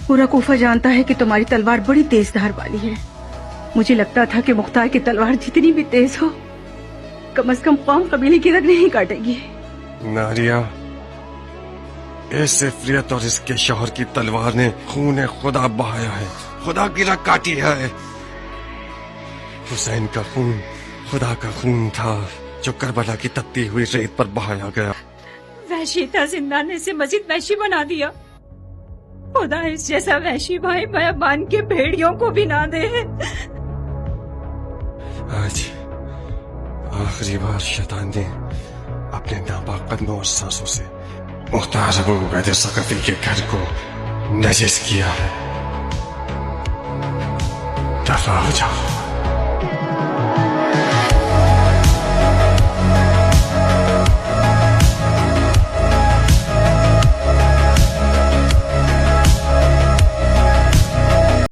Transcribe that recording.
पूरा कूफा जानता है कि तुम्हारी तलवार बड़ी तेज धार वाली है। मुझे लगता था कि मुख्तार की तलवार जितनी भी तेज हो, कम से कम कौम कबीले की रग नहीं काटेगी। नारिया, इस सिफरियत और इसके शौहर की तलवार ने खून खुदा बहाया है, खुदा की रग काटी है। हुसैन का खून खुदा का खून था जो करबला की तपती हुई रेत पर बहाया गया। वहशी था जिंदा ने इसे मजीद वहशी बना दिया। खुदा इस जैसा वहशी भाई बयाबान के भेड़ियों को भी ना दे। आज आखिरी बार शैतान ने अपने नापाक कदमों और सांसों से मुख्तार अबू उबैदा सक़फ़ी के घर को नजिस किया है। दफा हो जाओ।